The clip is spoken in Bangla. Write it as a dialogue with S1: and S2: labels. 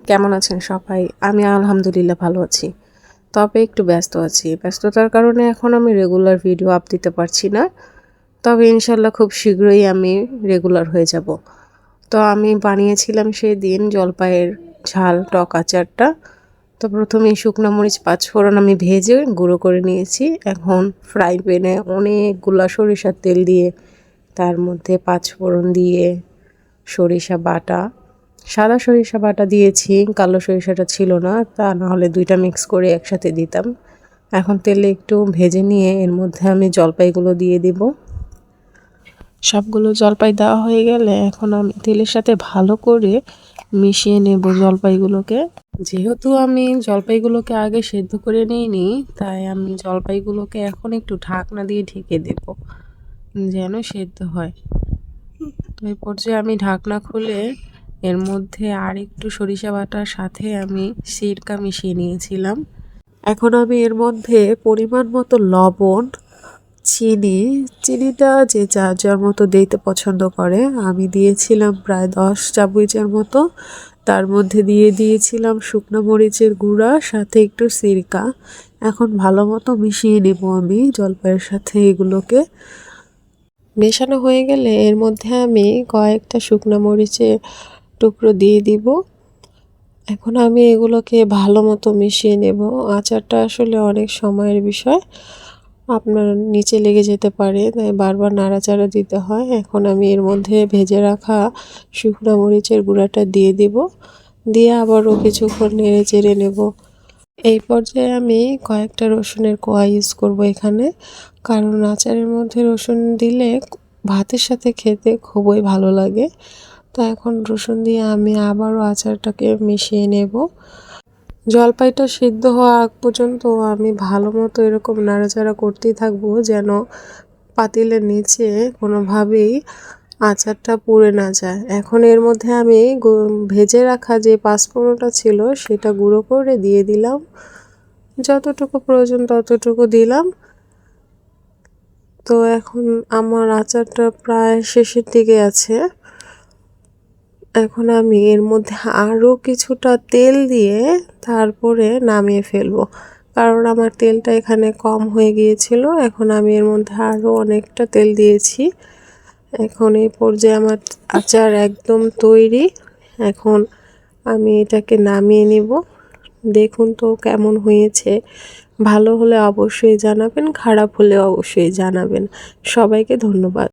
S1: কেমন আছেন সবাই? আমি আলহামদুলিল্লাহ ভালো আছি। তবে একটু ব্যস্ত আছি। ব্যস্ততার কারণে এখন আমি রেগুলার ভিডিও দিতে পারছি না। তবে ইনশাল্লাহ খুব শীঘ্রই আমি রেগুলার হয়ে যাব। তো আমি বানিয়েছিলাম সেদিন জলপাইয়ের ঝাল টক আচারটা। তো প্রথমেই শুকনো মরিচ পাঁচফোড়ন আমি ভেজে গুঁড়ো করে নিয়েছি। এখন ফ্রাই প্যানে অনেকগুলা সরিষার তেল দিয়ে তার মধ্যে পাঁচফোড়ন দিয়ে সরিষা বাটা, সাদা সরিষা বাটা দিয়েছি, কালো সরিষাটা ছিল না, তা না হলে দুইটা মিক্স করে একসাথে দিতাম। এখন তেলে একটু ভেজে নিয়ে এর মধ্যে আমি জলপাইগুলো দিয়ে দিব। সবগুলো জলপাই দেওয়া হয়ে গেলে এখন আমি তেলের সাথে ভালো করে মিশিয়ে নেব জলপাইগুলোকে। যেহেতু আমি জলপাইগুলোকে আগে সেদ্ধ করে নিইনি, তাই আমি জলপাইগুলোকে এখন একটু ঢাকনা দিয়ে ঢেকে দেব যেন সেদ্ধ হয়। তো এই পর্যায়ে আমি ঢাকনা খুলে এর মধ্যে আর একটু সরিষা বাটার সাথে আমি সিরকা মিশিয়ে নিয়েছিলাম। এখন আমি এর মধ্যে পরিমাণ মতো লবণ, চিনিটা যে যার যার মতো দিতে পছন্দ করে, আমি দিয়েছিলাম প্রায় 10 চামচের মতো। তার মধ্যে দিয়ে দিয়েছিলাম শুকনো মরিচের গুঁড়া, সাথে একটু সিরকা। এখন ভালো মতো মিশিয়ে নেব আমি জলপাইয়ের সাথে এগুলোকে। মেশানো হয়ে গেলে এর মধ্যে আমি কয়েকটা শুকনো মরিচের টুকরো দিয়ে দিব। এখন আমি এগুলোকে ভালো মতো মিশিয়ে নেব। আচারটা আসলে অনেক সময়ের বিষয়, আপনার নিচে লেগে যেতে পারে, তাই বারবার নাড়াচাড়া দিতে হয়। এখন আমি এর মধ্যে ভেজে রাখা শুকনো মরিচের গুঁড়াটা দিয়ে দিব, দিয়ে আবারও কিছুক্ষণ নেড়ে চেড়ে নেব। এই পর্যায়ে আমি কয়েকটা রসুনের কোয়া ইউজ করব এখানে, কারণ আচারের মধ্যে রসুন দিলে ভাতের সাথে খেতে খুবই ভালো লাগে। তো এখন রসুন দিয়ে আমি আবারও আচারটাকে মিশিয়ে নেব। জলপাইটা সিদ্ধ হওয়া আগ পর্যন্ত আমি ভালো মতো এরকম নাড়াচাড়া করতেই থাকবো, যেন পাতিলের নিচে কোনোভাবেই আচারটা পুড়ে না যায়। এখন এর মধ্যে আমি ভেজে রাখা যে পাঁচফোড়নটা ছিল সেটা গুঁড়ো করে দিয়ে দিলাম, যতটুকু প্রয়োজন ততটুকু দিলাম। তো এখন আমার আচারটা প্রায় শেষের দিকে আছে। এখন আমি এর মধ্যে আরও কিছুটা তেল দিয়ে তারপরে নামিয়ে ফেলবো, কারণ আমার তেলটা এখানে কম হয়ে গিয়েছিল। এখন আমি এর মধ্যে আরও অনেকটা তেল দিয়েছি। এখন এই পর্যায়ে আমার আচার একদম তৈরি। এখন আমি এটাকে নামিয়ে নিব। দেখুন তো কেমন হয়েছে। ভালো হলে অবশ্যই জানাবেন, খারাপ হলে অবশ্যই জানাবেন। সবাইকে ধন্যবাদ।